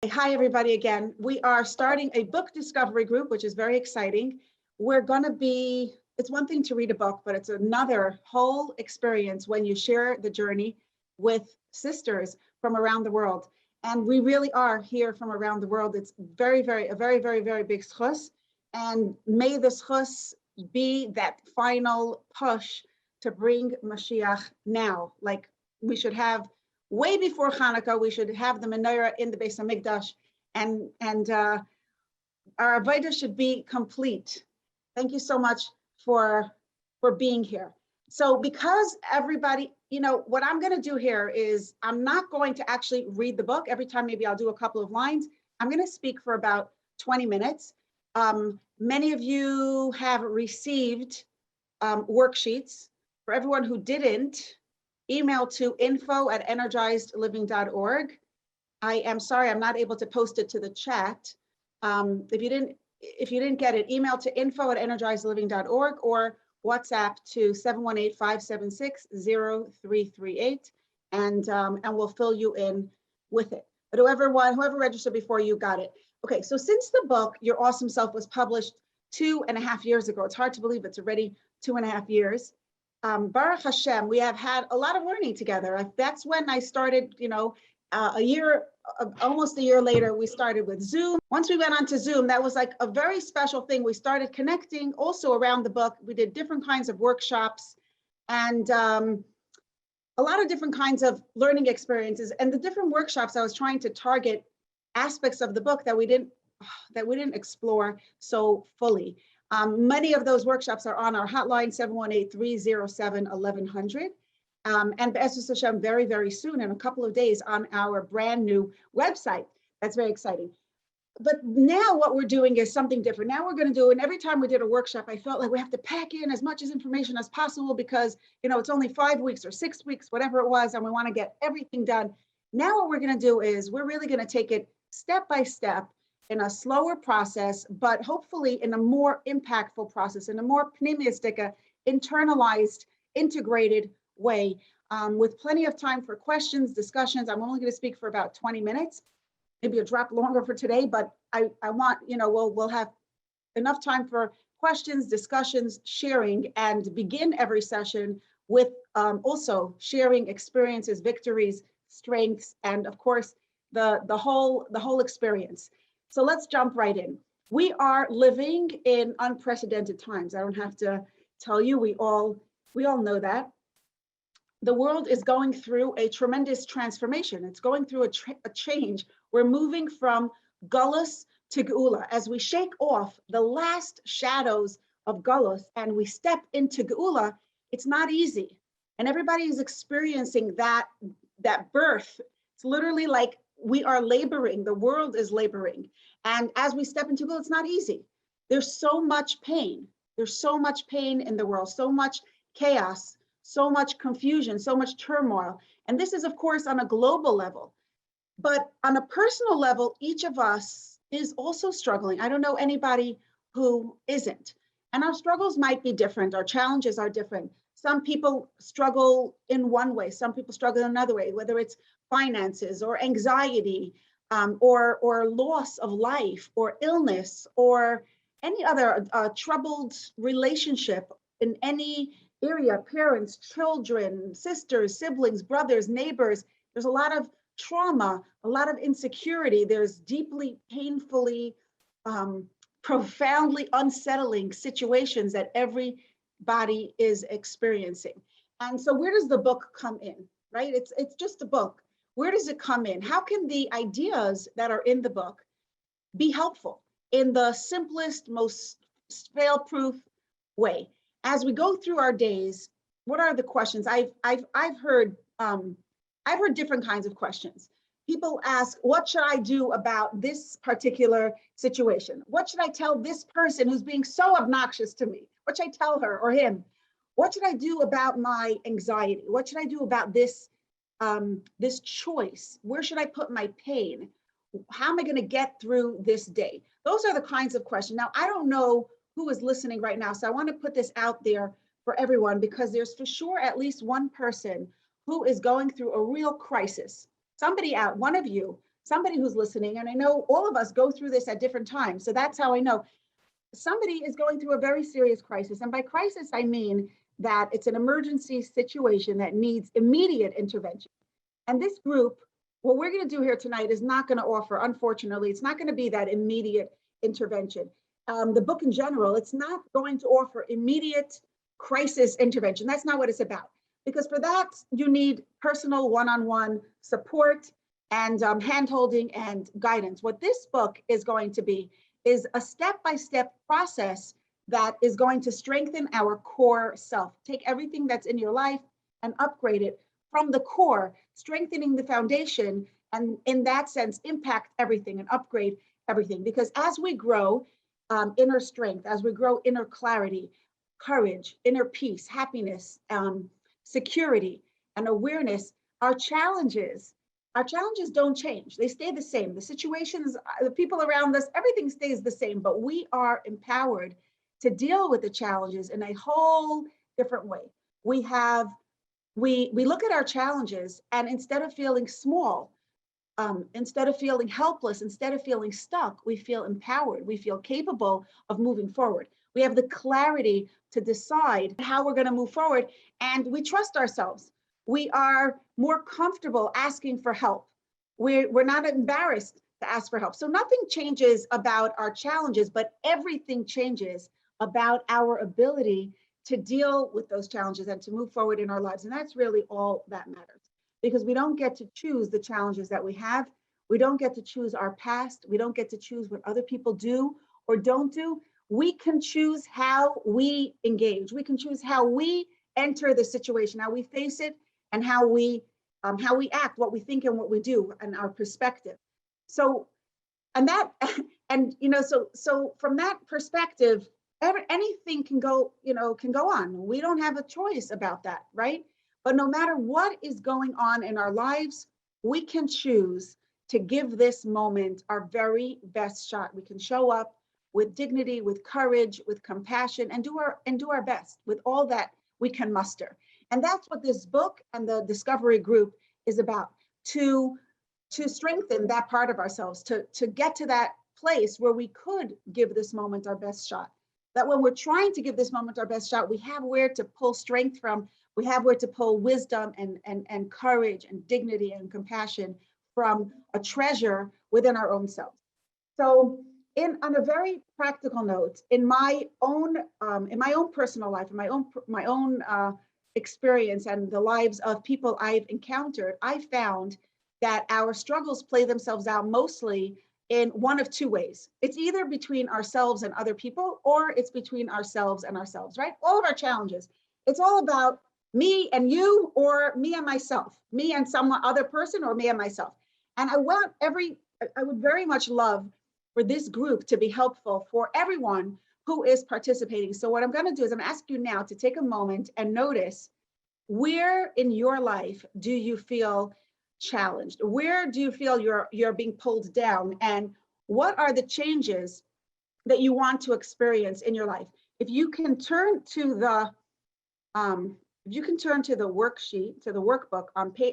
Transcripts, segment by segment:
Hi, everybody again. We are starting a book discovery group, which is very exciting. We're going to be, it's one thing to read a book, but it's another whole experience when you share the journey with sisters from around the world. And we really are here from around the world. It's a very, very big schus. And may the schus be that final push to bring Mashiach now. Like we should have way before Hanukkah, we should have the menorah in the Beis Hamikdash, and our avodah should be complete. Thank you so much for being here. So because everybody, what I'm going to do here is I'm not going to actually read the book. Every time maybe I'll do a couple of lines. I'm going to speak for about 20 minutes. Many of you have received worksheets. For everyone who didn't, email to info@energizedliving.org. I am sorry, I'm not able to post it to the chat. If you didn't get it, email to info@energizedliving.org or WhatsApp to 718-576-0338, and we'll fill you in with it. But whoever registered before you got it. Okay, so since the book, Your Awesome Self, was published 2.5 years ago, it's hard to believe it's already 2.5 years. Baruch Hashem, we have had a lot of learning together. That's when I started, almost a year later, we started with Zoom. Once we went on to Zoom, that was like a very special thing. We started connecting also around the book. We did different kinds of workshops and a lot of different kinds of learning experiences. And the different workshops, I was trying to target aspects of the book that we didn't explore so fully. Many of those workshops are on our hotline, 718-307-1100. And Be'ezus Hashem, very, very soon, in a couple of days, on our brand new website. That's very exciting. But now what we're doing is something different. Now we're going to do, and every time we did a workshop, I felt like we have to pack in as much information as possible because, it's only 5 weeks or 6 weeks, whatever it was, and we want to get everything done. Now what we're going to do is we're really going to take it step by step, in a slower process, but hopefully in a more impactful process, in a more pneumistic, internalized, integrated way, with plenty of time for questions, discussions. I'm only going to speak for about 20 minutes, maybe a drop longer for today, but I want, we'll have enough time for questions, discussions, sharing, and begin every session with also sharing experiences, victories, strengths, and of course, the whole experience. So let's jump right in. We are living in unprecedented times. I don't have to tell you, we all know that. The world is going through a tremendous transformation. It's going through a change. We're moving from Gullus to Geulah. As we shake off the last shadows of Gullus and we step into Geulah, it's not easy. And everybody is experiencing that birth. It's literally like we are laboring, the world is laboring. And as we step into Geulah, it's not easy. There's so much pain. There's so much pain in the world, so much chaos, so much confusion, so much turmoil. And this is, of course, on a global level. But on a personal level, each of us is also struggling. I don't know anybody who isn't. And our struggles might be different. Our challenges are different. Some people struggle in one way. Some people struggle in another way, whether it's finances or anxiety, or loss of life or illness or any other troubled relationship in any area, parents, children, sisters, siblings, brothers, neighbors. There's a lot of trauma, a lot of insecurity. There's deeply, painfully, profoundly unsettling situations that everybody is experiencing. And so where does the book come in, right? It's just a book. Where does it come in? How can the ideas that are in the book be helpful in the simplest, most fail-proof way? As we go through our days, what are the questions? I've heard different kinds of questions. People ask, what should I do about this particular situation? What should I tell this person who's being so obnoxious to me? What should I tell her or him? What should I do about my anxiety? What should I do about this choice? Where should I put my pain? How am I going to get through this day? Those are the kinds of questions. Now, I don't know who is listening right now, so I want to put this out there for everyone because there's for sure at least one person who is going through a real crisis. Somebody out, one of you, somebody who's listening, and I know all of us go through this at different times, so that's how I know somebody is going through a very serious crisis. And by crisis, I mean that it's an emergency situation that needs immediate intervention. And this group, what we're going to do here tonight is not going to offer, unfortunately, it's not going to be that immediate intervention. The book in general, it's not going to offer immediate crisis intervention. That's not what it's about. Because for that, you need personal one-on-one support and hand-holding and guidance. What this book is going to be is a step-by-step process that is going to strengthen our core self. Take everything that's in your life and upgrade it from the core, strengthening the foundation, and in that sense, impact everything and upgrade everything. Because as we grow inner strength, as we grow inner clarity, courage, inner peace, happiness, security, and awareness, our challenges don't change. They stay the same. The situations, the people around us, everything stays the same, but we are empowered to deal with the challenges in a whole different way. We look at our challenges, and instead of feeling small, instead of feeling helpless, instead of feeling stuck, we feel empowered. We feel capable of moving forward. We have the clarity to decide how we're going to move forward, and we trust ourselves. We are more comfortable asking for help. We're not embarrassed to ask for help. So nothing changes about our challenges, but everything changes about our ability to deal with those challenges and to move forward in our lives. And that's really all that matters, because we don't get to choose the challenges that we have. We don't get to choose our past. We don't get to choose what other people do or don't do. We can choose how we engage. We can choose how we enter the situation, how we face it, and how we act, what we think and what we do, and our perspective. So, so from that perspective, anything can go on. We don't have a choice about that, right? But no matter what is going on in our lives, we can choose to give this moment our very best shot. We can show up with dignity, with courage, with compassion, and do our best with all that we can muster. And that's what this book and the discovery group is about, to strengthen that part of ourselves, to get to that place where we could give this moment our best shot. That when we're trying to give this moment our best shot, we have where to pull strength from, we have where to pull wisdom and courage and dignity and compassion from a treasure within our own selves. So on a very practical note, in my own personal life, in my own experience and the lives of people I've encountered, I found that our struggles play themselves out mostly in one of two ways. It's either between ourselves and other people, or it's between ourselves and ourselves, right? All of our challenges, it's all about me and you, or me and myself, me and some other person, or me and myself. And I would very much love for this group to be helpful for everyone who is participating. So what I'm going to do is I'm asking you now to take a moment and notice, where in your life do you feel challenged? Where do you feel you're being pulled down? And what are the changes that you want to experience in your life? If you can turn to the worksheet, to the workbook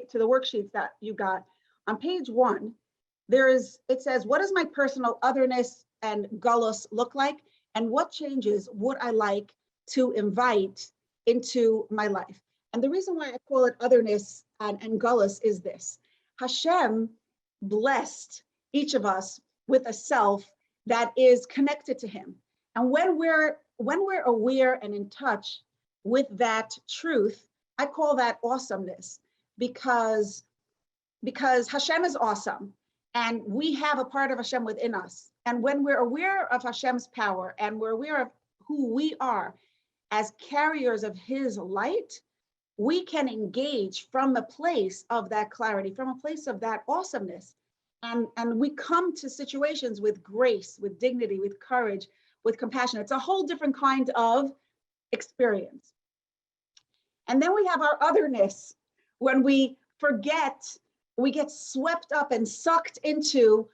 to the worksheets that you got on page 1, it says, what does my personal otherness and Gullus look like? And what changes would I like to invite into my life? And the reason why I call it otherness and Gullus is this: Hashem blessed each of us with a self that is connected to him. And when we're aware and in touch with that truth, I call that awesomeness, because Hashem is awesome. And we have a part of Hashem within us. And when we're aware of Hashem's power and we're aware of who we are as carriers of his light, we can engage from a place of that clarity, from a place of that awesomeness. And we come to situations with grace, with dignity, with courage, with compassion. It's a whole different kind of experience. And then we have our otherness, when we forget, we get swept up and sucked into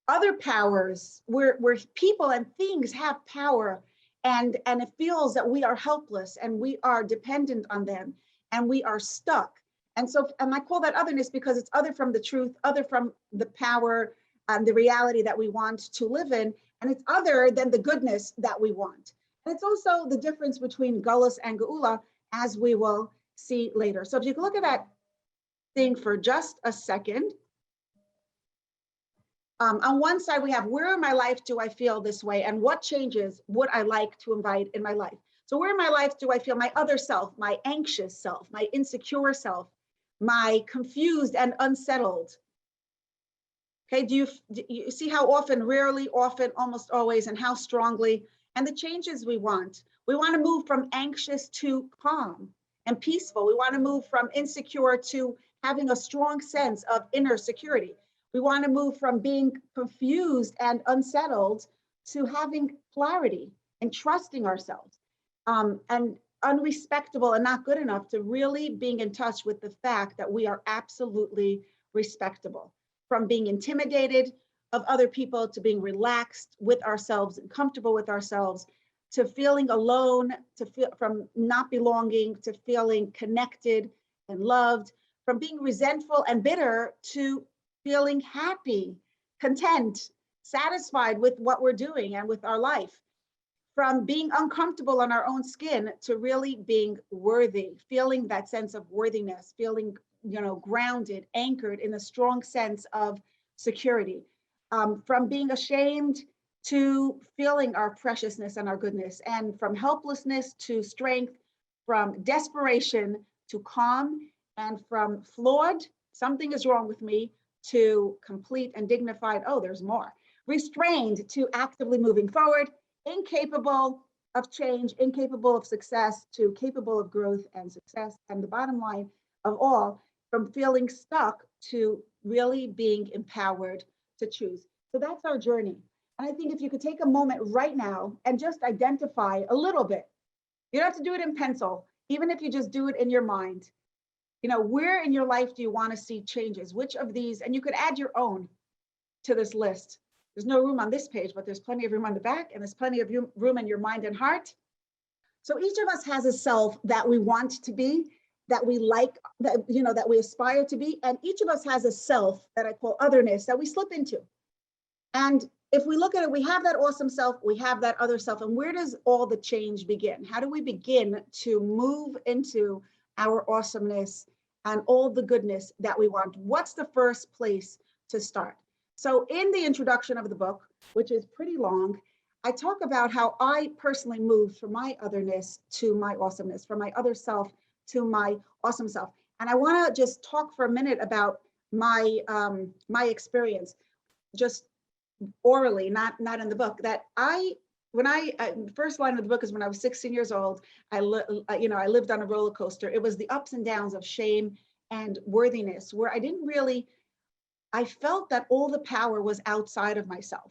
other powers where people and things have power, and it feels that we are helpless and we are dependent on them and we are stuck. And so, and I call that otherness because it's other from the truth, other from the power, the reality that we want to live in, and it's other than the goodness that we want. And it's also the difference between Gullus and Geulah, as we will see later. So if you can look at that thing for just a second. On one side, we have where in my life do I feel this way and what changes would I like to invite in my life? So where in my life do I feel my other self, my anxious self, my insecure self, my confused and unsettled? Okay, do you see how often, rarely, often, almost always, and how strongly, and the changes we want? We want to move from anxious to calm and peaceful. We want to move from insecure to having a strong sense of inner security. We want to move from being confused and unsettled to having clarity and trusting ourselves, and unrespectable and not good enough to really being in touch with the fact that we are absolutely respectable. From being intimidated of other people to being relaxed with ourselves and comfortable with ourselves, to feeling alone, to feel from not belonging to feeling connected and loved, from being resentful and bitter to feeling happy, content, satisfied with what we're doing and with our life, from being uncomfortable on our own skin to really being worthy, feeling that sense of worthiness, feeling, grounded, anchored in a strong sense of security, from being ashamed to feeling our preciousness and our goodness, and from helplessness to strength, from desperation to calm, and from flawed, something is wrong with me, to complete and dignified, oh, there's more, restrained to actively moving forward, incapable of change, incapable of success, to capable of growth and success. And the bottom line of all, from feeling stuck to really being empowered to choose. So that's our journey. And I think if you could take a moment right now and just identify a little bit, you don't have to do it in pencil, even if you just do it in your mind. Where in your life do you want to see changes? Which of these, and you could add your own to this list. There's no room on this page, but there's plenty of room on the back, and there's plenty of room in your mind and heart. So each of us has a self that we want to be, that we like, that we aspire to be. And each of us has a self that I call otherness that we slip into. And if we look at it, we have that awesome self, we have that other self. And where does all the change begin? How do we begin to move into our awesomeness and all the goodness that we want? What's the first place to start? So in the introduction of the book, which is pretty long, I talk about how I personally moved from my otherness to my awesomeness, from my other self to my awesome self. And I want to just talk for a minute about my experience, just orally, not in the book. That first line of the book is when I was 16 years old. I lived on a roller coaster. It was the ups and downs of shame and worthiness, where I felt that all the power was outside of myself.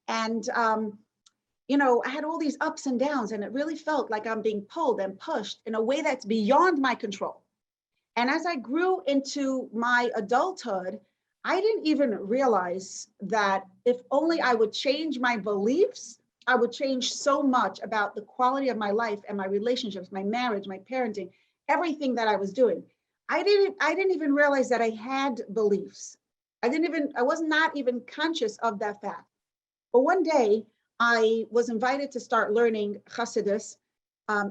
And, I had all these ups and downs, and it really felt like I'm being pulled and pushed in a way that's beyond my control. And as I grew into my adulthood, I didn't even realize that if only I would change my beliefs, I would change so much about the quality of my life and my relationships, my marriage, my parenting, everything that I was doing. I didn't even realize that I had beliefs. I was not even conscious of that fact. But one day I was invited to start learning Chassidus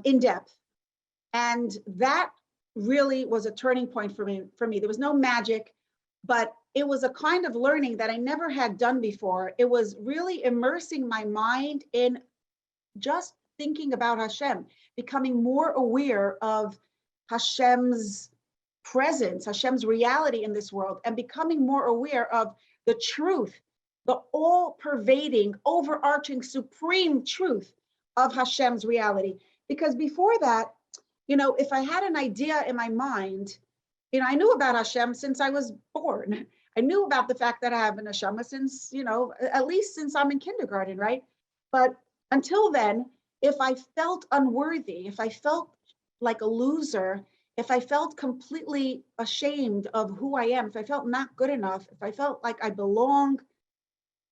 in depth. And that really was a turning point for me. There was no magic, but it was a kind of learning that I never had done before. It was really immersing my mind in just thinking about Hashem, becoming more aware of Hashem's presence, Hashem's reality in this world, and becoming more aware of the truth, the all-pervading, overarching, supreme truth of Hashem's reality. Because before that, if I had an idea in my mind, I knew about Hashem since I was born. I knew about the fact that I have an neshama since, at least since I'm in kindergarten, right? But until then, if I felt unworthy, if I felt like a loser, if I felt completely ashamed of who I am, if I felt not good enough, if I felt like I belonged,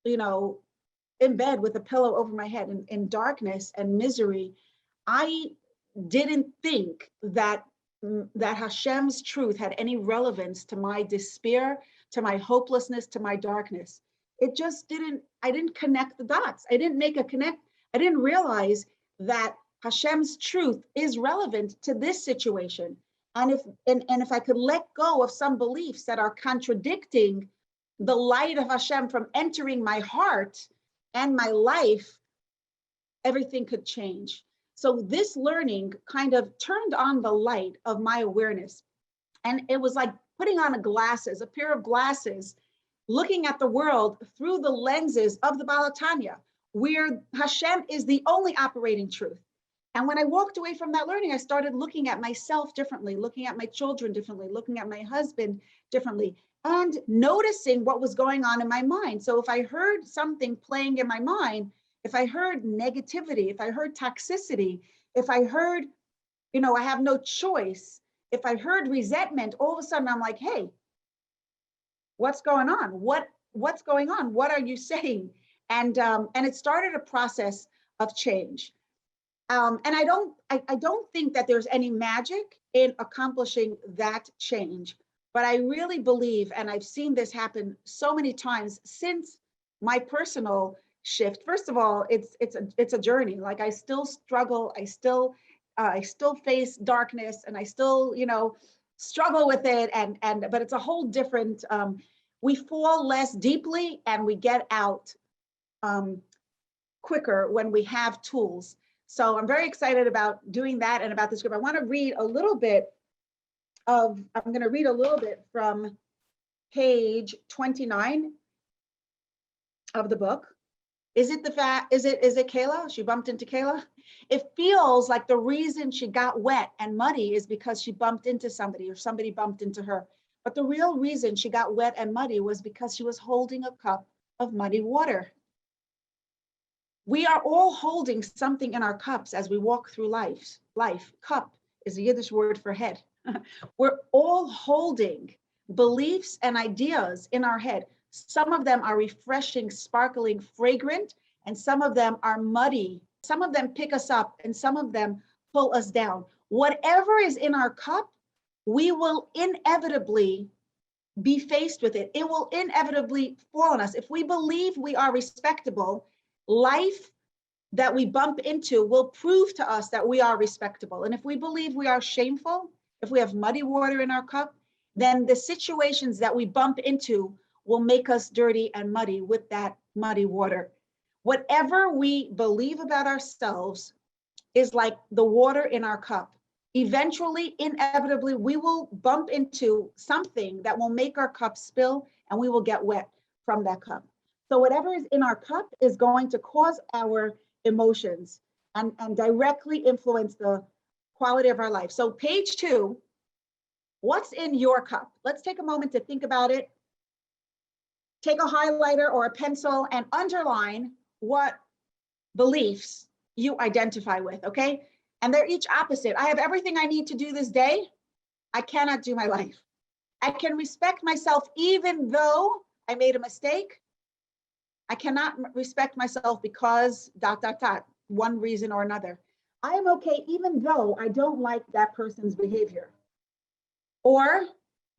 in bed with a pillow over my head in darkness and misery, I didn't think that that Hashem's truth had any relevance to my despair, to my hopelessness, to my darkness. It just didn't, I didn't connect the dots. I didn't make a connect. I didn't realize that Hashem's truth is relevant to this situation. And if I could let go of some beliefs that are contradicting the light of Hashem from entering my heart and my life, everything could change. So this learning kind of turned on the light of my awareness. And it was like putting on a pair of glasses, looking at the world through the lenses of the Baal HaTanya, where Hashem is the only operating truth. And when I walked away from that learning, I started looking at myself differently, looking at my children differently, looking at my husband differently, and noticing what was going on in my mind. So if I heard something playing in my mind, if I heard negativity, if I heard toxicity, if I heard, I have no choice, if I heard resentment, all of a sudden I'm like, hey, what's going on? What's going on? What are you saying? And it started a process of change. And I don't think that there's any magic in accomplishing that change, but I really believe, and I've seen this happen so many times since my personal shift. First of all, it's a journey. Like I still struggle. I still face darkness, and I still, struggle with it. But it's a whole different. We fall less deeply, and we get out quicker when we have tools. So I'm very excited about doing that and about this group. I want to read a little bit I'm going to read a little bit from page 29 of the book. Is it Geulah? She bumped into Geulah? It feels like the reason she got wet and muddy is because she bumped into somebody or somebody bumped into her. But the real reason she got wet and muddy was because she was holding a cup of muddy water. We are all holding something in our cups as we walk through life. Cup is a Yiddish word for head. We're all holding beliefs and ideas in our head. Some of them are refreshing, sparkling, fragrant, and some of them are muddy. Some of them pick us up and some of them pull us down. Whatever is in our cup, we will inevitably be faced with it. It will inevitably fall on us. If we believe we are respectable, life that we bump into will prove to us that we are respectable. And if we believe we are shameful, if we have muddy water in our cup, then the situations that we bump into will make us dirty and muddy with that muddy water. Whatever we believe about ourselves is like the water in our cup. Eventually, inevitably, we will bump into something that will make our cup spill and we will get wet from that cup. So whatever is in our cup is going to cause our emotions and directly influence the quality of our life. So page 2, what's in your cup? Let's take a moment to think about it. Take a highlighter or a pencil and underline what beliefs you identify with, okay? And they're each opposite. I have everything I need to do this day. I cannot do my life. I can respect myself even though I made a mistake. I cannot respect myself because ... one reason or another. I am okay even though I don't like that person's behavior. Or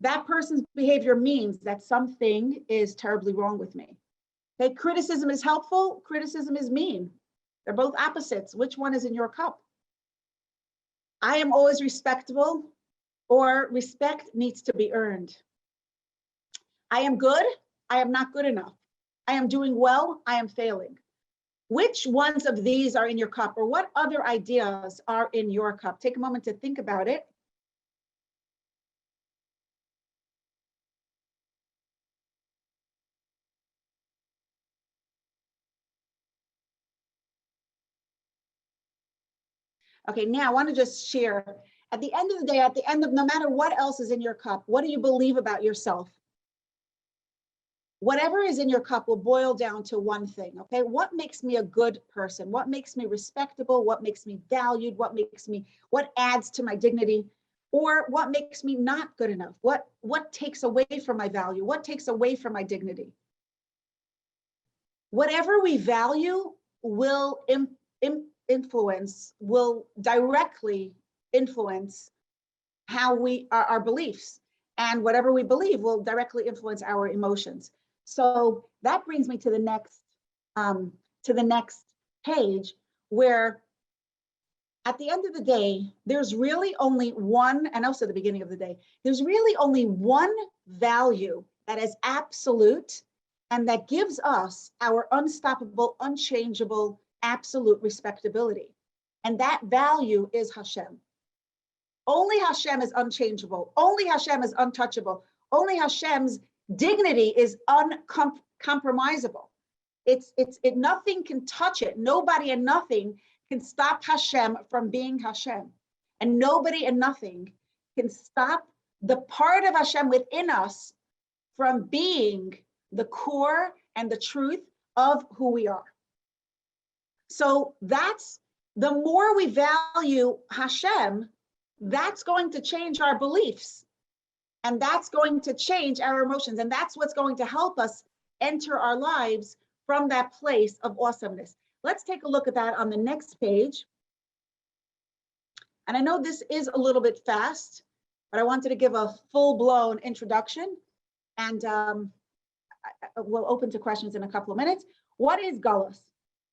that person's behavior means that something is terribly wrong with me. Okay, criticism is helpful, criticism is mean. They're both opposites. Which one is in your cup? I am always respectable, or respect needs to be earned. I am good, I am not good enough. I am doing well, I am failing. Which ones of these are in your cup, or what other ideas are in your cup? Take a moment to think about it. Okay, now I want to just share, at the end of the day, at the end of no matter what else is in your cup, what do you believe about yourself? Whatever is in your cup will boil down to one thing, okay? What makes me a good person? What makes me respectable? What makes me valued? What adds to my dignity? Or what makes me not good enough? What takes away from my value? What takes away from my dignity? Whatever we value will will directly influence how our beliefs, and whatever we believe will directly influence our emotions. So that brings me to the next page, where at the end of the day, there's really only one, and also the beginning of the day, there's really only one value that is absolute and that gives us our unstoppable, unchangeable, absolute respectability. And that value is Hashem. Only Hashem is unchangeable. Only Hashem is untouchable. Only Hashem's dignity is uncompromisable. Nothing can touch it. Nobody and nothing can stop Hashem from being Hashem. And nobody and nothing can stop the part of Hashem within us from being the core and the truth of who we are. So that's, the more we value Hashem, that's going to change our beliefs. And that's going to change our emotions. And that's what's going to help us enter our lives from that place of awesomeness. Let's take a look at that on the next page. And I know this is a little bit fast, but I wanted to give a full-blown introduction, and we'll open to questions in a couple of minutes. What is Gullus?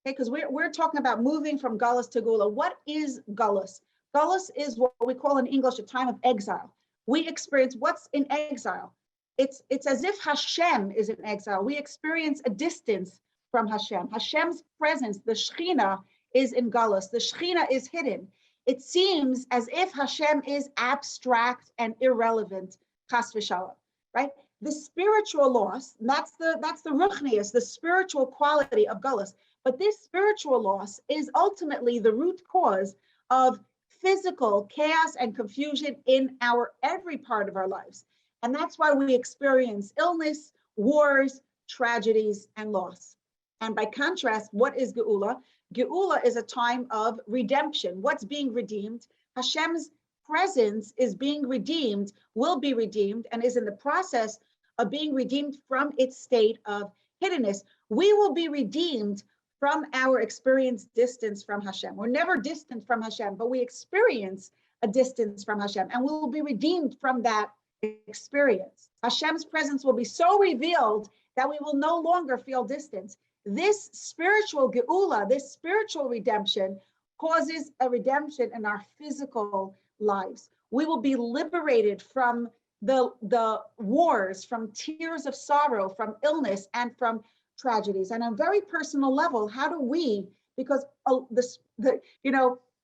Okay, because we're talking about moving from Gullus to Geulah. What is Gullus? Gullus is what we call in English a time of exile. We experience what's in exile. It's as if Hashem is in exile. We experience a distance from Hashem. Hashem's presence, the Shterna, is in Gullus. The Shterna is hidden. It seems as if Hashem is abstract and irrelevant, chas v'shalom, right? The spiritual loss, that's the ruchnius, the spiritual quality of Gullus. But this spiritual loss is ultimately the root cause of physical chaos and confusion in every part of our lives. And that's why we experience illness, wars, tragedies, and loss. And by contrast, what is Geulah? Geulah is a time of redemption. What's being redeemed? Hashem's presence is being redeemed, will be redeemed, and is in the process of being redeemed from its state of hiddenness. We will be redeemed from our experienced distance from Hashem. We're never distant from Hashem, but we experience a distance from Hashem, and we will be redeemed from that experience. Hashem's presence will be so revealed that we will no longer feel distance. This spiritual Geulah, this spiritual redemption, causes a redemption in our physical lives. We will be liberated from the wars, from tears of sorrow, from illness, and from tragedies. And on a very personal level, how do we, because the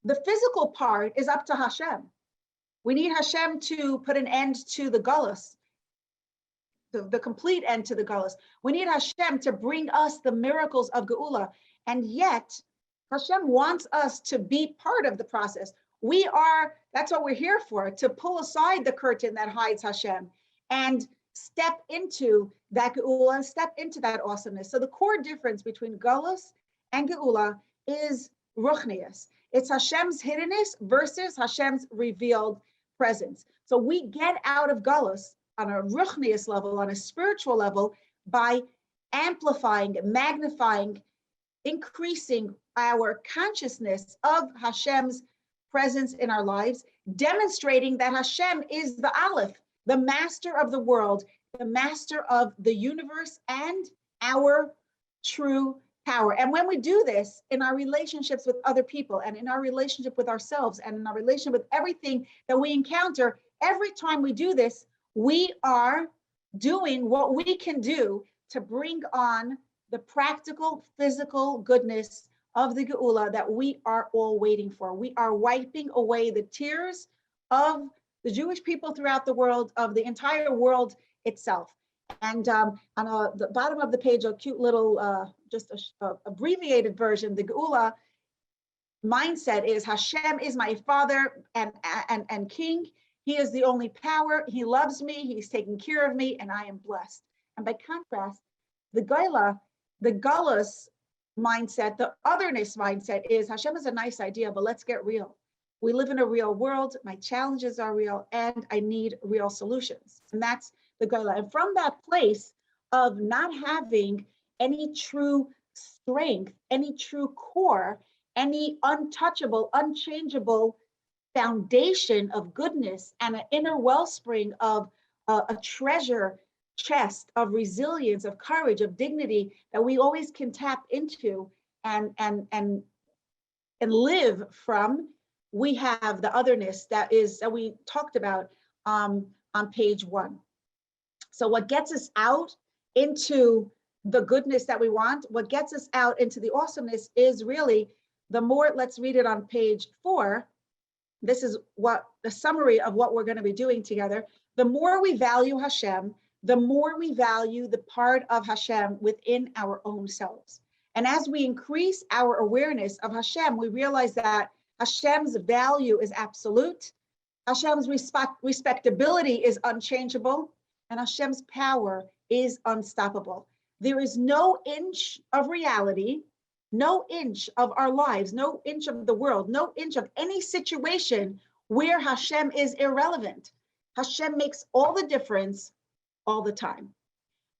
physical part is up to Hashem. We need Hashem to put an end to the Gullus, the complete end to the Gullus. We need Hashem to bring us the miracles of Geulah. And yet, Hashem wants us to be part of the process. That's what we're here for, to pull aside the curtain that hides Hashem and step into that Geulah and step into that awesomeness. So the core difference between Gullus and Geulah is ruchnius. It's Hashem's hiddenness versus Hashem's revealed presence. So we get out of Gullus on a ruchnius level, on a spiritual level, by amplifying, magnifying, increasing our consciousness of Hashem's presence in our lives, demonstrating that Hashem is the Aleph, the master of the world, the master of the universe, and our true power. And when we do this in our relationships with other people, and in our relationship with ourselves, and in our relationship with everything that we encounter, every time we do this, we are doing what we can do to bring on the practical, physical goodness of the Geulah that we are all waiting for. We are wiping away the tears of the Jewish people throughout the world, of the entire world itself. And on the bottom of the page, a cute little, just a abbreviated version, the Geulah mindset is Hashem is my father and king. He is the only power. He loves me. He's taking care of me, and I am blessed. And by contrast, the Geulah, the Gullus mindset, the otherness mindset is Hashem is a nice idea, but let's get real. We live in a real world. My challenges are real, and I need real solutions. And that's the Geulah. And from that place of not having any true strength, any true core, any untouchable, unchangeable foundation of goodness and an inner wellspring of a treasure chest of resilience, of courage, of dignity that we always can tap into and live from. We have the otherness that we talked about on page 1. So what gets us out into the goodness that we want, what gets us out into the awesomeness is really the more, let's read it on page 4. This is what the summary of what we're going to be doing together. The more we value Hashem, the more we value the part of Hashem within our own selves. And as we increase our awareness of Hashem, we realize that Hashem's value is absolute, Hashem's respectability is unchangeable, and Hashem's power is unstoppable. There is no inch of reality, no inch of our lives, no inch of the world, no inch of any situation where Hashem is irrelevant. Hashem makes all the difference all the time.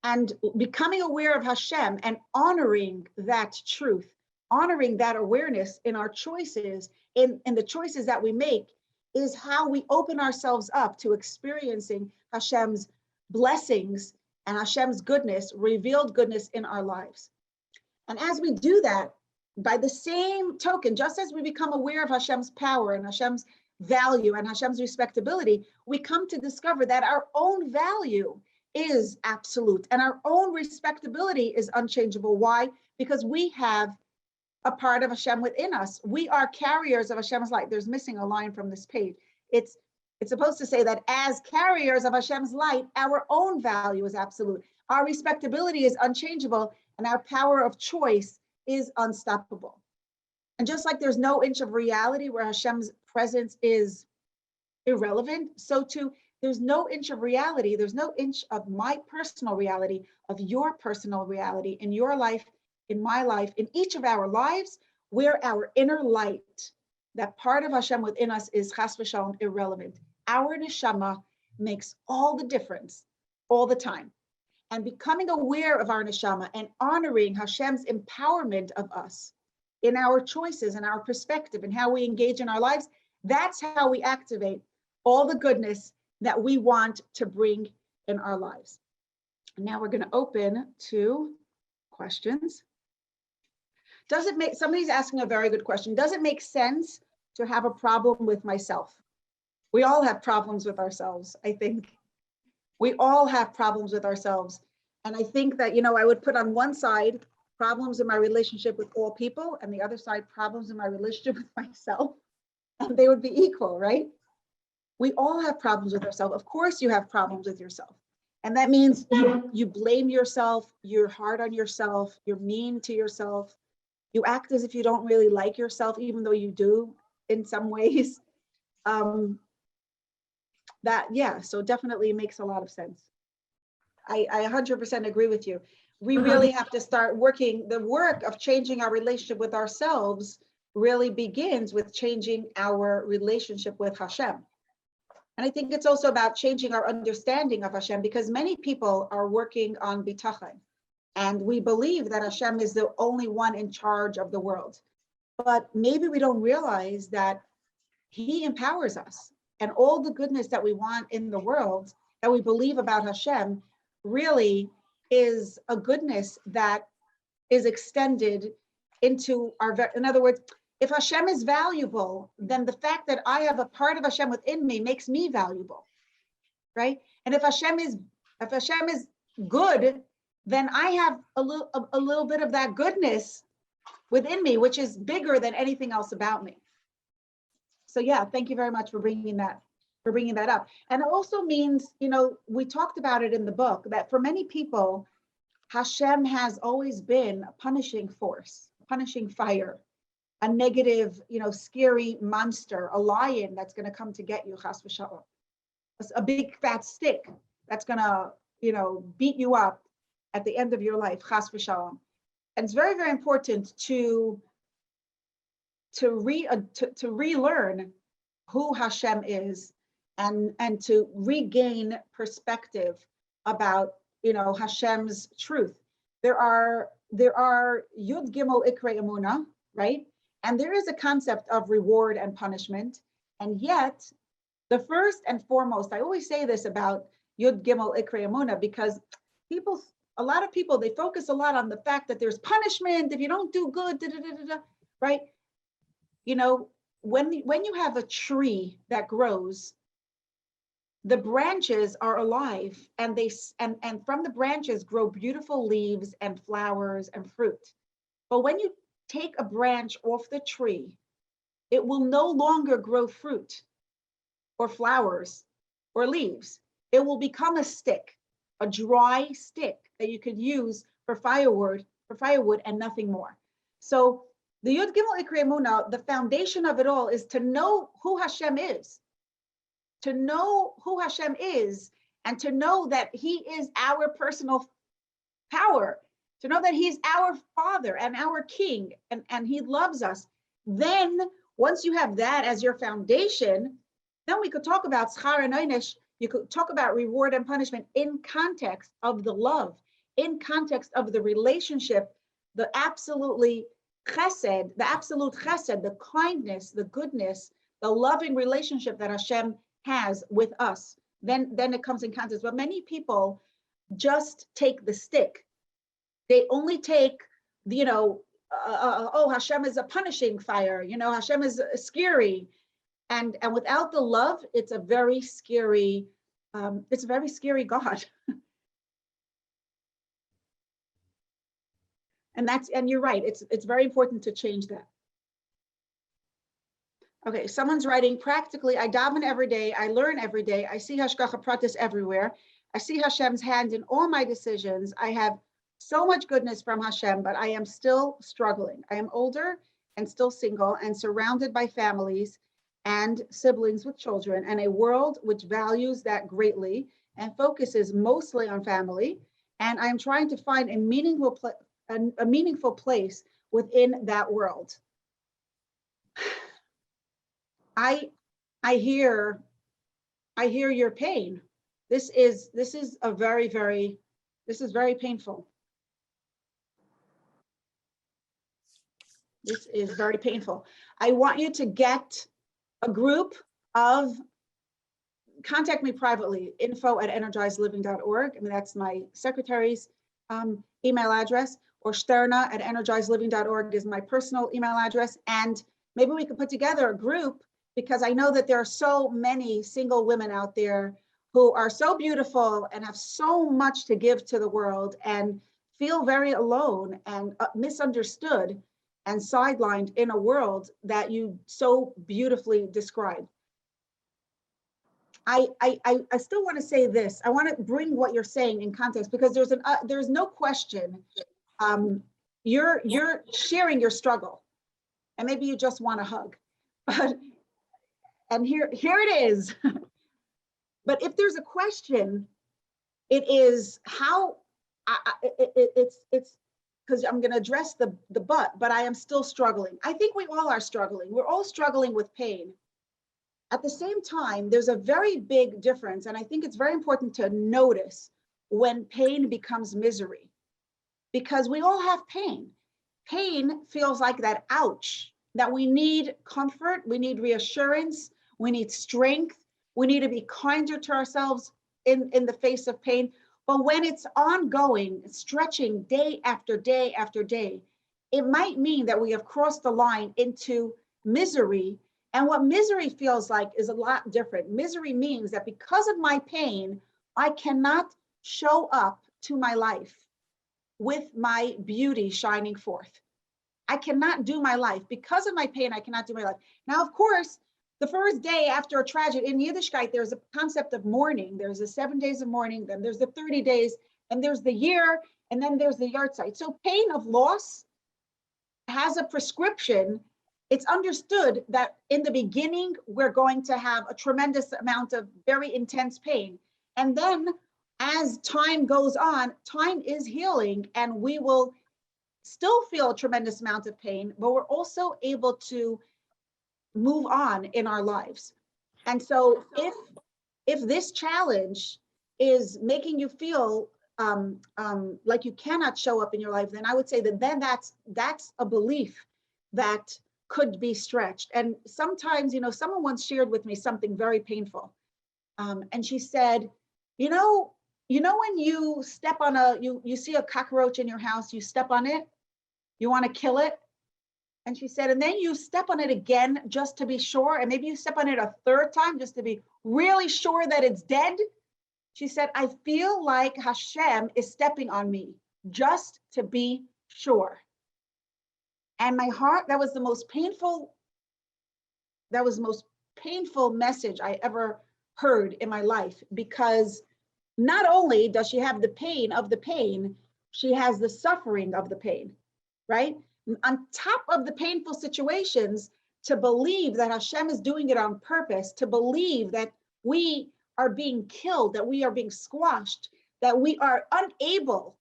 And becoming aware of Hashem and honoring that truth, honoring that awareness in our choices, in the choices that we make, is how we open ourselves up to experiencing Hashem's blessings and Hashem's goodness, revealed goodness in our lives. And as we do that, by the same token, just as we become aware of Hashem's power and Hashem's value and Hashem's respectability, we come to discover that our own value is absolute and our own respectability is unchangeable. Why? Because we have a part of Hashem within us. We are carriers of Hashem's light. There's missing a line from this page. It's supposed to say that as carriers of Hashem's light, our own value is absolute. Our respectability is unchangeable and our power of choice is unstoppable. And just like there's no inch of reality where Hashem's presence is irrelevant, so too, there's no inch of reality, there's no inch of my personal reality, of your personal reality in your life, in my life, in each of our lives, where our inner light, that part of Hashem within us, is chas v'shalom irrelevant. Our neshama makes all the difference all the time. And becoming aware of our neshama and honoring Hashem's empowerment of us in our choices and our perspective and how we engage in our lives, that's how we activate all the goodness that we want to bring in our lives. And now we're going to open to questions. Does it make, somebody's asking a very good question. Does it make sense to have a problem with myself? We all have problems with ourselves, I think. We all have problems with ourselves. And I think that, I would put on one side problems in my relationship with all people, and the other side problems in my relationship with myself. And they would be equal, right? We all have problems with ourselves. Of course you have problems with yourself. And that means you blame yourself, you're hard on yourself, you're mean to yourself. You act as if you don't really like yourself, even though you do in some ways. So definitely makes a lot of sense. I 100% agree with you. We really have to start working. The work of changing our relationship with ourselves really begins with changing our relationship with Hashem. And I think it's also about changing our understanding of Hashem, because many people are working on bitachon, and we believe that Hashem is the only one in charge of the world. But maybe we don't realize that He empowers us, and all the goodness that we want in the world, that we believe about Hashem, really is a goodness that is extended into our, in other words, if Hashem is valuable, then the fact that I have a part of Hashem within me makes me valuable, right? And if Hashem is good, then I have a little bit of that goodness within me, which is bigger than anything else about me. So yeah, thank you very much for bringing that up. And it also means, we talked about it in the book, that for many people, Hashem has always been a punishing force, punishing fire, a negative, scary monster, a lion that's going to come to get you, chas v'shalom, a big fat stick that's going to, beat you up at the end of your life, chas v'shalom. And it's very, very important to relearn who Hashem is, and to regain perspective about, Hashem's truth. There are Yud Gimel Ikrei Emunah, right? And there is a concept of reward and punishment. And yet, the first and foremost, I always say this about Yud Gimel Ikra Emunah, because a lot of people, they focus a lot on the fact that there's punishment if you don't do good, right? You know, when you have a tree that grows, the branches are alive, and and from the branches grow beautiful leaves and flowers and fruit. But when you take a branch off the tree, it will no longer grow fruit or flowers or leaves. It will become a stick, a dry stick that you could use for firewood and nothing more. So the Yud Gimel Ikra Emunah, the foundation of it all is to know who Hashem is, to know who Hashem is, and to know that He is our personal power, to know that He's our Father and our King, and He loves us. Then, once you have that as your foundation, then we could talk about schar and einish. You could talk about reward and punishment in context of the love, in context of the relationship, the absolute chesed, the kindness, the goodness, the loving relationship that Hashem has with us. Then it comes in context. But many people just take the stick. They only take, oh, Hashem is a punishing fire. Hashem is scary. And without the love, it's a very scary God. And you're right, it's very important to change that. Okay, someone's writing, practically, I daven every day, I learn every day, I see Hashgacha Pratis everywhere, I see Hashem's hand in all my decisions, I have so much goodness from Hashem, but I am still struggling. I am older and still single and surrounded by families and siblings with children, and a world which values that greatly and focuses mostly on family. And I'm trying to find a meaningful place within that world. I hear your pain. This is very painful. This is very painful. I want you to get a group of, contact me privately, info@energizedliving.org. I mean, that's my secretary's email address, or Shterna@energizedliving.org is my personal email address. And maybe we could put together a group, because I know that there are so many single women out there who are so beautiful and have so much to give to the world and feel very alone and misunderstood and sidelined in a world that you so beautifully described. I still want to say this. I want to bring what you're saying in context, because there's no question. You're sharing your struggle, and maybe you just want a hug, and here it is. But if there's a question, it is how it's because I'm going to address the but I am still struggling. I think we all are struggling. We're all struggling with pain. At the same time, there's a very big difference, and I think it's very important to notice when pain becomes misery, because we all have pain. Pain feels like that ouch, that we need comfort, we need reassurance, we need strength, we need to be kinder to ourselves in the face of pain. But when it's ongoing, stretching day after day after day, it might mean that we have crossed the line into misery. And what misery feels like is a lot different. Misery means that because of my pain, I cannot show up to my life with my beauty shining forth. I cannot do my life. Because of my pain, I cannot do my life. Now, of course, the first day after a tragedy, in Yiddishkeit, there's a concept of mourning. There's the 7 days of mourning, then there's the 30 days, and there's the year, and then there's the yahrzeit. So pain of loss has a prescription. It's understood that in the beginning, we're going to have a tremendous amount of very intense pain. And then as time goes on, time is healing, and we will still feel a tremendous amount of pain, but we're also able to move on in our lives. And so if this challenge is making you feel like you cannot show up in your life, then I would say that then that's a belief that could be stretched. And sometimes, someone once shared with me something very painful. And she said, when you step on you see a cockroach in your house, you step on it, you want to kill it. And she said, and then you step on it again just to be sure. And maybe you step on it a third time just to be really sure that it's dead. She said, I feel like Hashem is stepping on me just to be sure. And my heart, that was the most painful message I ever heard in my life, because not only does she have the pain of the pain, she has the suffering of the pain, right? On top of the painful situations, to believe that Hashem is doing it on purpose, to believe that we are being killed, that we are being squashed, that we are unable,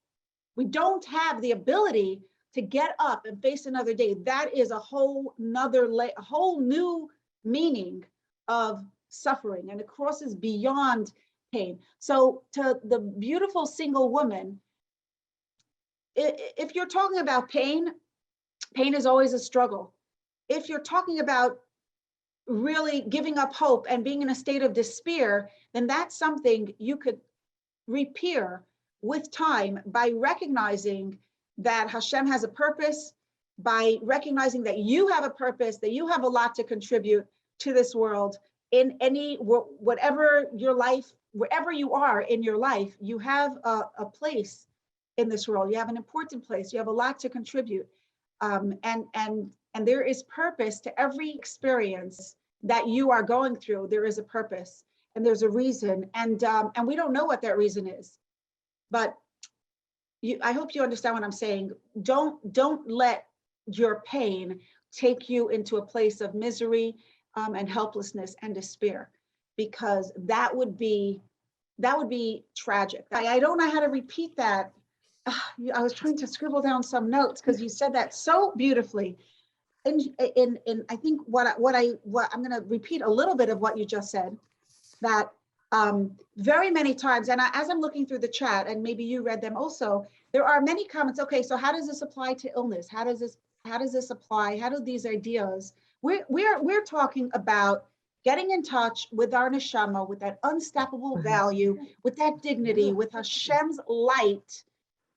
we don't have the ability to get up and face another day. That is a whole new meaning of suffering, and it crosses beyond pain. So to the beautiful single woman, if you're talking about pain is always a struggle. If you're talking about really giving up hope and being in a state of despair, then that's something you could repair with time by recognizing that Hashem has a purpose, by recognizing that you have a purpose, that you have a lot to contribute to this world. In whatever your life, wherever you are in your life, you have a place in this world. You have an important place. You have a lot to contribute. And there is purpose to every experience that you are going through. There is a purpose and there's a reason. And we don't know what that reason is. But I hope you understand what I'm saying. Don't let your pain take you into a place of misery and helplessness and despair, because that would be tragic. I don't know how to repeat that. I was trying to scribble down some notes because you said that so beautifully. And I think what I'm going to repeat a little bit of what you just said, that very many times, and as I'm looking through the chat, and maybe you read them also, there are many comments. Okay, so how does this apply to illness? How does this apply? How do these ideas? We're talking about getting in touch with our neshama, with that unstoppable value, with that dignity, with Hashem's light,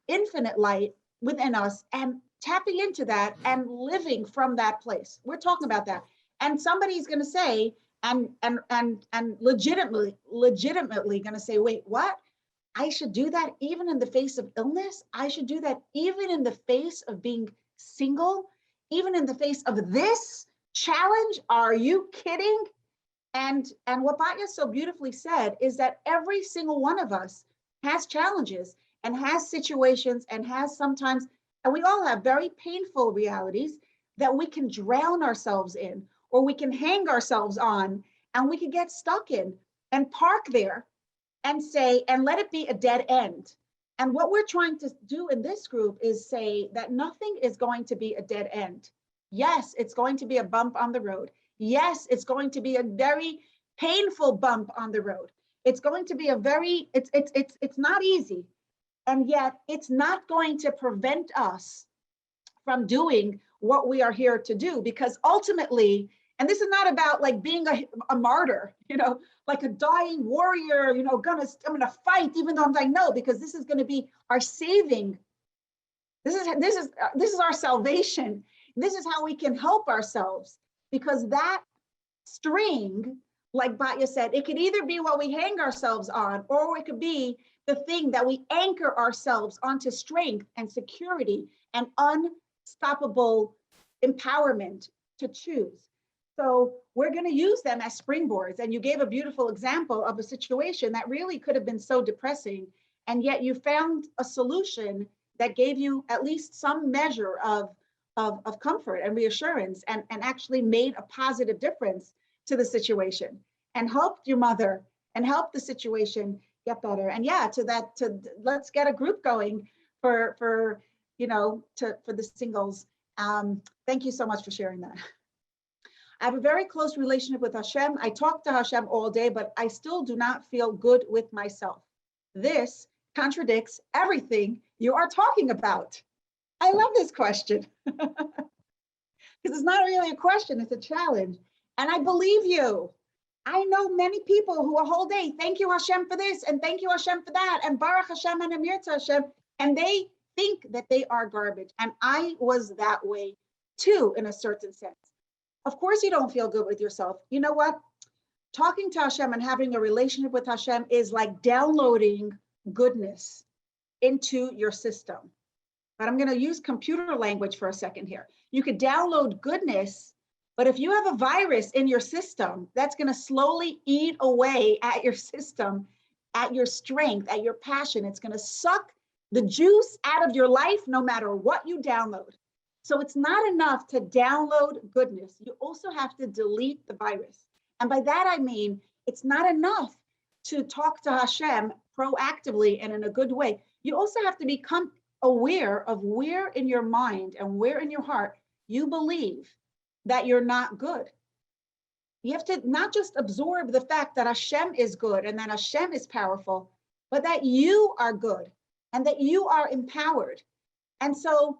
infinite light within us, and tapping into that and living from that place. We're talking about that. And somebody's going to say, and legitimately going to say, wait, what? I should do that even in the face of illness? I should do that even in the face of being single? Even in the face of this challenge? Are you kidding? And what Batya so beautifully said is that every single one of us has challenges and has situations and has sometimes, and we all have very painful realities that we can drown ourselves in, or we can hang ourselves on, and we can get stuck in and park there and say, and let it be a dead end. And what we're trying to do in this group is say that nothing is going to be a dead end. Yes, it's going to be a bump on the road. Yes, it's going to be a very painful bump on the road. It's going to be it's not easy. And yet it's not going to prevent us from doing what we are here to do, because ultimately, and this is not about like being a martyr, like a dying warrior, I'm gonna fight even though I'm dying. No, because this is going to be our saving. This is our salvation. This is how we can help ourselves, because that string, like Batya said, it could either be what we hang ourselves on, or it could be the thing that we anchor ourselves onto strength and security and unstoppable empowerment to choose. So we're going to use them as springboards. And you gave a beautiful example of a situation that really could have been so depressing, and yet you found a solution that gave you at least some measure of comfort and reassurance, and actually made a positive difference to the situation and helped your mother and helped the situation get better. And yeah, to let's get a group going for the singles. Thank you so much for sharing that. I have a very close relationship with Hashem. I talk to Hashem all day, but I still do not feel good with myself. This contradicts everything you are talking about. I love this question. because it's not really a question, it's a challenge. And I believe you. I know many people who a whole day, thank you Hashem for this, and thank you Hashem for that, and Baruch Hashem and Amir Hashem, and they think that they are garbage. And I was that way too, in a certain sense. Of course you don't feel good with yourself. You know what? Talking to Hashem and having a relationship with Hashem is like downloading goodness into your system. But I'm going to use computer language for a second here. You could download goodness, but if you have a virus in your system, that's going to slowly eat away at your system, at your strength, at your passion. It's going to suck the juice out of your life no matter what you download. So it's not enough to download goodness. You also have to delete the virus. And by that, I mean, it's not enough to talk to Hashem proactively and in a good way. You also have to become aware of where in your mind and where in your heart you believe that you're not good. You have to not just absorb the fact that Hashem is good and that Hashem is powerful, but that you are good and that you are empowered. And so,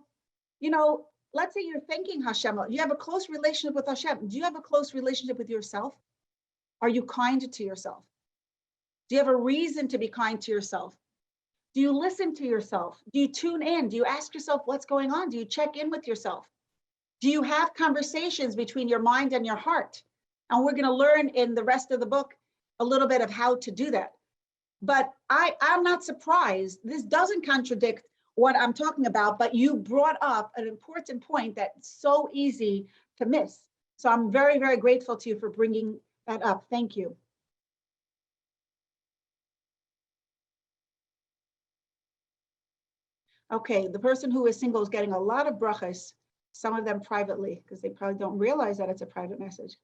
you know, let's say you're thanking Hashem. You have a close relationship with Hashem. Do you have a close relationship with yourself? Are you kind to yourself? Do you have a reason to be kind to yourself? Do you listen to yourself? Do you tune in? Do you ask yourself what's going on? Do you check in with yourself? Do you have conversations between your mind and your heart? And we're going to learn in the rest of the book a little bit of how to do that. But I'm not surprised. This doesn't contradict what I'm talking about, but you brought up an important point that's so easy to miss. So I'm very, very grateful to you for bringing that up. Thank you. Okay, the person who is single is getting a lot of brachas, some of them privately, because they probably don't realize that it's a private message.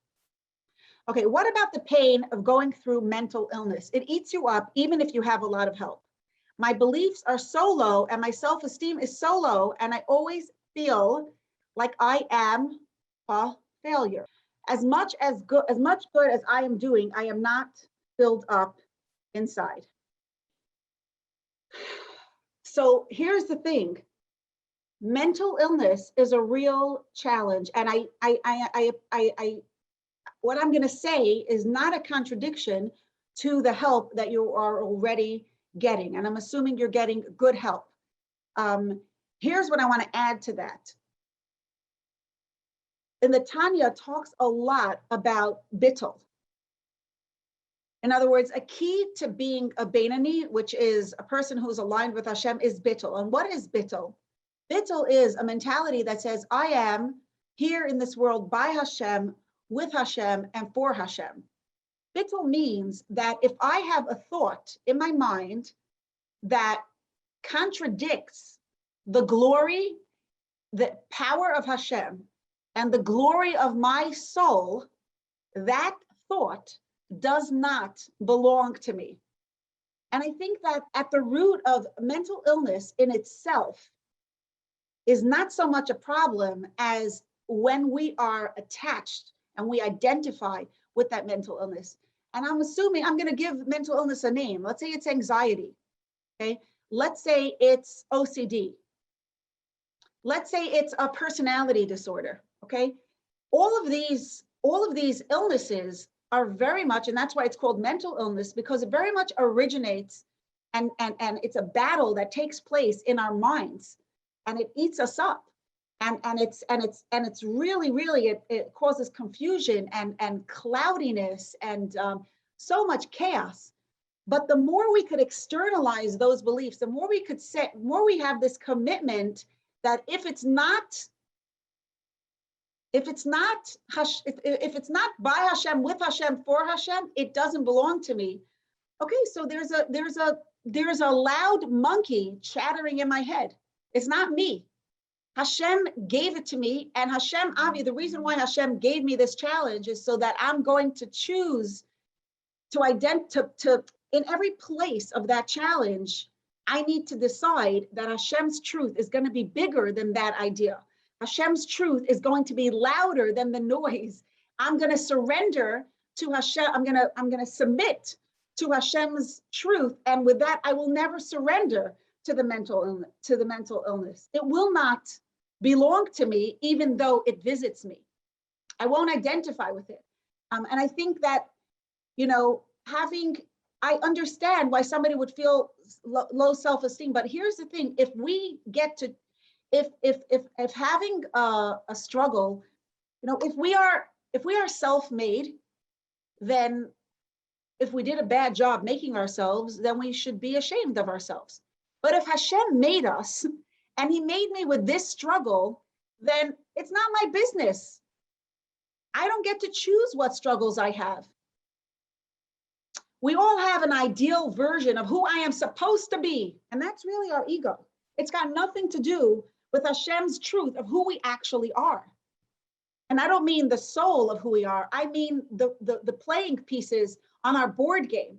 Okay, what about the pain of going through mental illness? It eats you up even if you have a lot of help. My beliefs are so low and my self-esteem is so low, and I always feel like I am a failure. As much good as I am doing, I am not filled up inside. So here's the thing. Mental illness is a real challenge. And what I'm going to say is not a contradiction to the help that you are already getting. And I'm assuming you're getting good help. Here's what I want to add to that. And the Tanya talks a lot about bittul. In other words, a key to being a Beinani, which is a person who's aligned with Hashem, is bittul. And what is bittul? Bittul is a mentality that says, I am here in this world by Hashem, with Hashem, and for Hashem. Bittul means that if I have a thought in my mind that contradicts the glory, the power of Hashem, and the glory of my soul, that thought does not belong to me. And I think that at the root of mental illness in itself is not so much a problem as when we are attached and we identify with that mental illness. And I'm assuming I'm going to give mental illness a name. Let's say it's anxiety. Okay. Let's say it's OCD. Let's say it's a personality disorder. Okay. All of these illnesses are very much, and that's why it's called mental illness, because it very much originates and it's a battle that takes place in our minds, and it eats us up. And it's really it causes confusion and cloudiness and so much chaos. But the more we could externalize those beliefs, the more we could say, more we have this commitment that if it's not by Hashem, with Hashem, for Hashem, it doesn't belong to me. Okay, so there's a loud monkey chattering in my head. It's not me. Hashem gave it to me, and Hashem, the reason why Hashem gave me this challenge is so that I'm going to choose to in every place of that challenge, I need to decide that Hashem's truth is going to be bigger than that idea. Hashem's truth is going to be louder than the noise. I'm going to surrender to Hashem. I'm going to submit to Hashem's truth, and with that, I will never surrender to the mental illness. It will not belong to me, even though it visits me. I won't identify with it. And I think that, I understand why somebody would feel low self-esteem, but here's the thing: if we get to, if having a struggle, if we are self-made, then if we did a bad job making ourselves, then we should be ashamed of ourselves. But if Hashem made us and he made me with this struggle, then it's not my business. I don't get to choose what struggles I have. We all have an ideal version of who I am supposed to be, and that's really our ego. It's got nothing to do with Hashem's truth of who we actually are. And I don't mean the soul of who we are. I mean the playing pieces on our board game.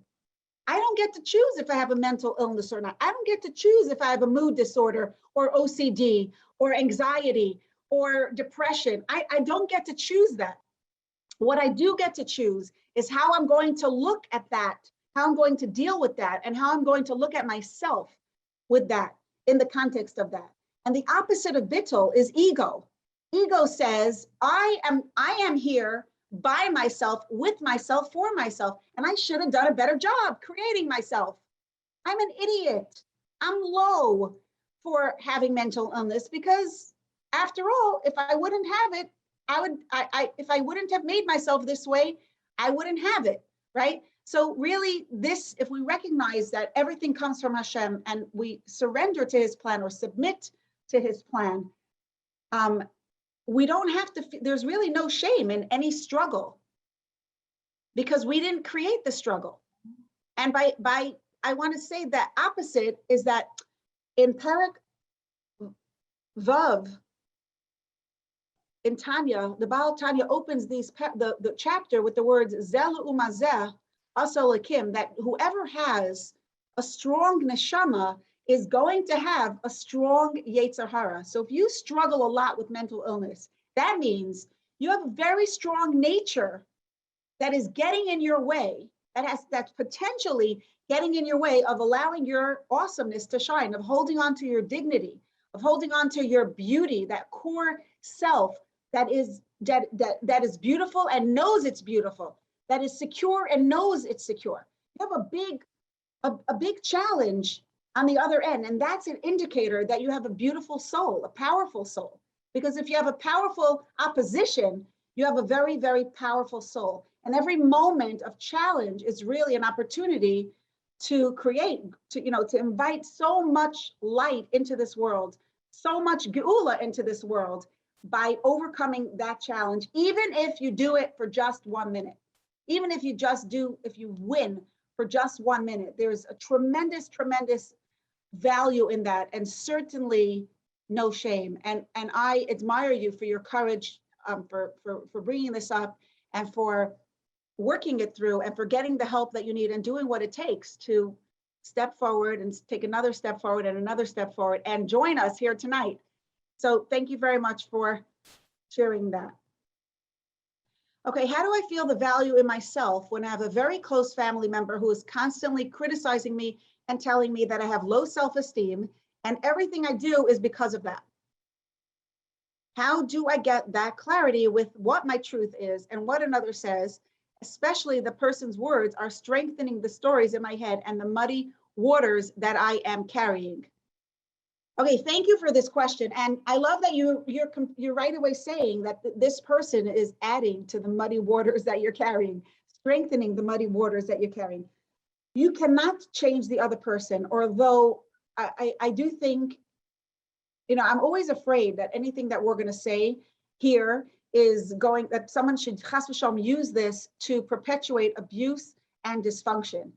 I don't get to choose if I have a mental illness or not. I don't get to choose if I have a mood disorder or OCD or anxiety or depression. I don't get to choose that. What I do get to choose is how I'm going to look at that, how I'm going to deal with that, and how I'm going to look at myself with that in the context of that. And the opposite of bittul is ego. Ego says, I am here by myself, with myself, for myself, and I should have done a better job creating myself. I'm an idiot. I'm low for having mental illness because, after all, if I wouldn't have it, if I wouldn't have made myself this way, I wouldn't have it, right? So really this, if we recognize that everything comes from Hashem and we surrender to his plan or submit to his plan, we don't have to, there's really no shame in any struggle because we didn't create the struggle. And I want to say that opposite is that in Perek Vav, in Tanya, the Baal Tanya opens the chapter with the words Zel umazeh asalakim, that whoever has a strong neshama is going to have a strong yetzer hara. So if you struggle a lot with mental illness, that means you have a very strong nature that is getting in your way, that's potentially getting in your way of allowing your awesomeness to shine, of holding on to your dignity, of holding on to your beauty, that core self that is beautiful and knows it's beautiful, that is secure and knows it's secure. You have a big challenge on the other end, and that's an indicator that you have a beautiful soul, a powerful soul. Because if you have a powerful opposition, you have a very, very powerful soul. And every moment of challenge is really an opportunity to create, to invite so much light into this world, so much Geulah into this world by overcoming that challenge, even if you do it for just 1 minute. Even if you win for just 1 minute, there's a tremendous, tremendous value in that, and certainly no shame. And I admire you for your courage, for bringing this up and for working it through and for getting the help that you need and doing what it takes to step forward and take another step forward and another step forward and join us here tonight. So thank you very much for sharing that. Okay, how do I feel the value in myself when I have a very close family member who is constantly criticizing me and telling me that I have low self-esteem and everything I do is because of that? How do I get that clarity with what my truth is and what another says, especially the person's words are strengthening the stories in my head and the muddy waters that I am carrying? Okay, thank you for this question. And I love that you're right away saying that this person is adding to the muddy waters that you're carrying, strengthening the muddy waters that you're carrying. You cannot change the other person, although I do think, I'm always afraid that anything that we're going to say here is that someone should chas v'shalom use this to perpetuate abuse and dysfunction.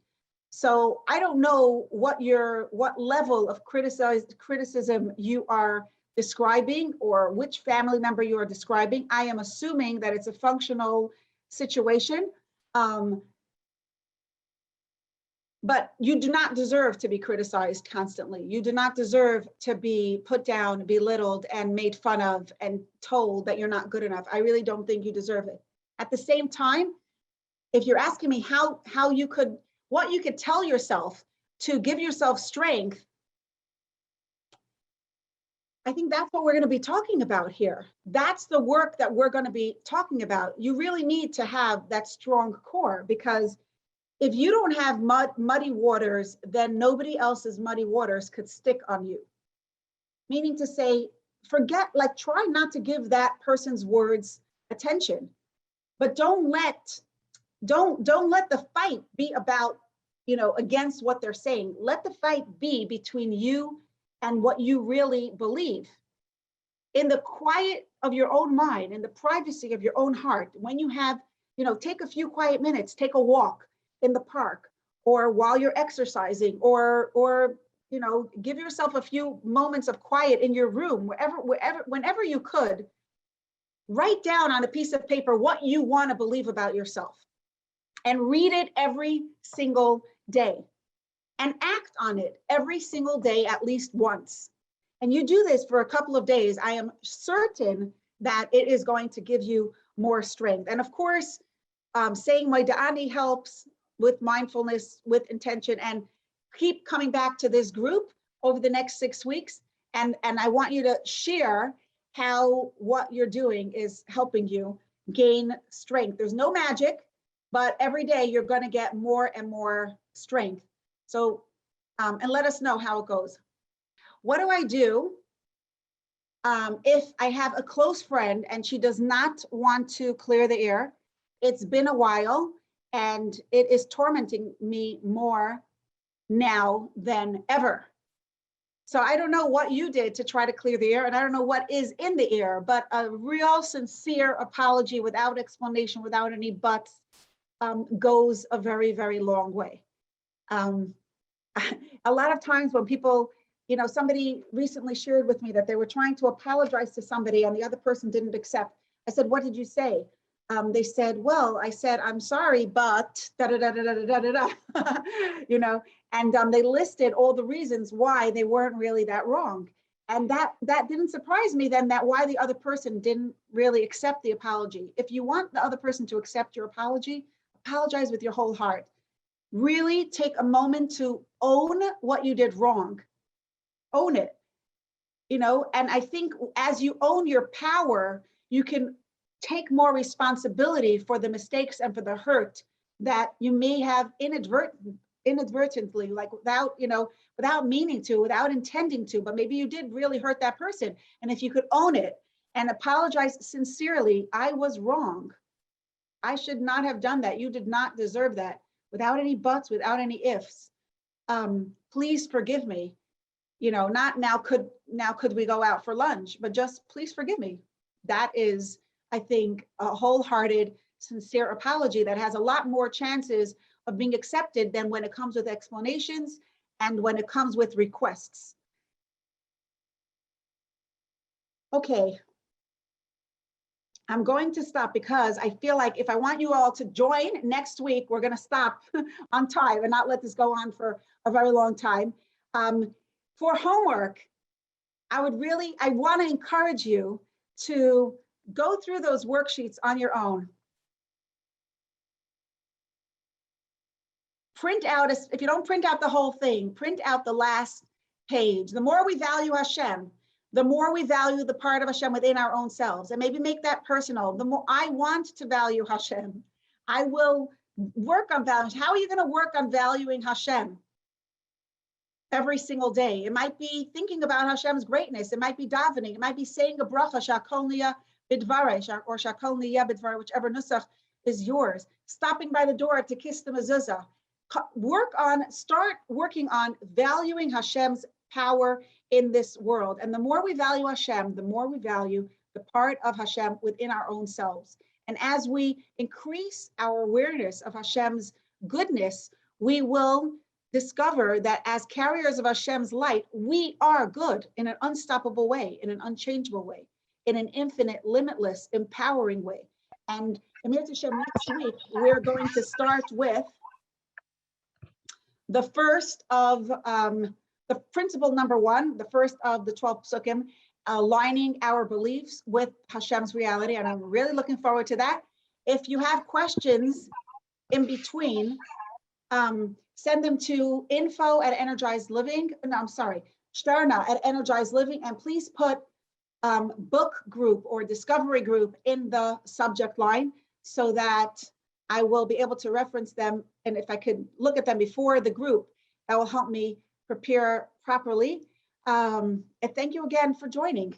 So I don't know what level of criticism you are describing or which family member you are describing. I am assuming that it's a functional situation. But you do not deserve to be criticized constantly. You do not deserve to be put down, belittled, and made fun of and told that you're not good enough. I really don't think you deserve it. At the same time, if you're asking me what you could tell yourself to give yourself strength, I think that's what we're going to be talking about here. That's the work that we're going to be talking about. You really need to have that strong core, because if you don't have muddy waters, then nobody else's muddy waters could stick on you. Meaning to say, forget, like, try not to give that person's words attention, but don't let the fight be about, against what they're saying. Let the fight be between you and what you really believe. In the quiet of your own mind, in the privacy of your own heart, when you have, take a few quiet minutes, take a walk in the park, or while you're exercising, or give yourself a few moments of quiet in your room, whenever you could, write down on a piece of paper what you want to believe about yourself, and read it every single day, and act on it every single day at least once. And you do this for a couple of days, I am certain that it is going to give you more strength. And of course, saying my Da'ani helps with mindfulness, with intention, and keep coming back to this group over the next 6 weeks. And I want you to share how what you're doing is helping you gain strength. There's no magic, but every day you're going to get more and more strength. So, and let us know how it goes. What do I do if I have a close friend and she does not want to clear the air? It's been a while and it is tormenting me more now than ever. So I don't know what you did to try to clear the air, and I don't know what is in the air, but a real sincere apology without explanation, without any buts, goes a very, very long way. A lot of times when people, somebody recently shared with me that they were trying to apologize to somebody and the other person didn't accept. I said, what did you say? They said, well, I said, I'm sorry, but da da da da da da da da, and they listed all the reasons why they weren't really that wrong. And that didn't surprise me then, that why the other person didn't really accept the apology. If you want the other person to accept your apology, apologize with your whole heart. Really take a moment to own what you did wrong. Own it, and I think as you own your power, you can take more responsibility for the mistakes and for the hurt that you may have inadvertently, like without meaning to, without intending to, but maybe you did really hurt that person. And if you could own it and apologize sincerely, I was wrong. I should not have done that. You did not deserve that, without any buts, without any ifs. Please forgive me. Not now could we go out for lunch, but just please forgive me. That is, I think, a wholehearted, sincere apology that has a lot more chances of being accepted than when it comes with explanations and when it comes with requests. Okay. I'm going to stop because I feel like if I want you all to join next week, we're going to stop on time and not let this go on for a very long time. For homework, I want to encourage you to go through those worksheets on your own. Print out, if you don't print out the whole thing, print out the last page. The more we value Hashem, the more we value the part of Hashem within our own selves, and maybe make that personal. The more I want to value Hashem, I will work on valuing. How are you going to work on valuing Hashem? Every single day. It might be thinking about Hashem's greatness. It might be davening. It might be saying a bracha, shakol niya bidvarei, or shakol niya bidvarei, whichever nusach is yours. Stopping by the door to kiss the mezuzah. Start working on valuing Hashem's power in this world. And the more we value Hashem, the more we value the part of Hashem within our own selves. And as we increase our awareness of Hashem's goodness, we will discover that as carriers of Hashem's light, we are good in an unstoppable way, in an unchangeable way, in an infinite, limitless, empowering way. And Amir Hashem, next week, we're going to start with the first of the principle number 1, the first of the 12 psukim, aligning our beliefs with Hashem's reality. And I'm really looking forward to that. If you have questions in between, send them to info@energizedliving. No, I'm sorry. Shterna at Energized Living, and please put book group or discovery group in the subject line so that I will be able to reference them. And if I could look at them before the group, that will help me prepare properly. And thank you again for joining.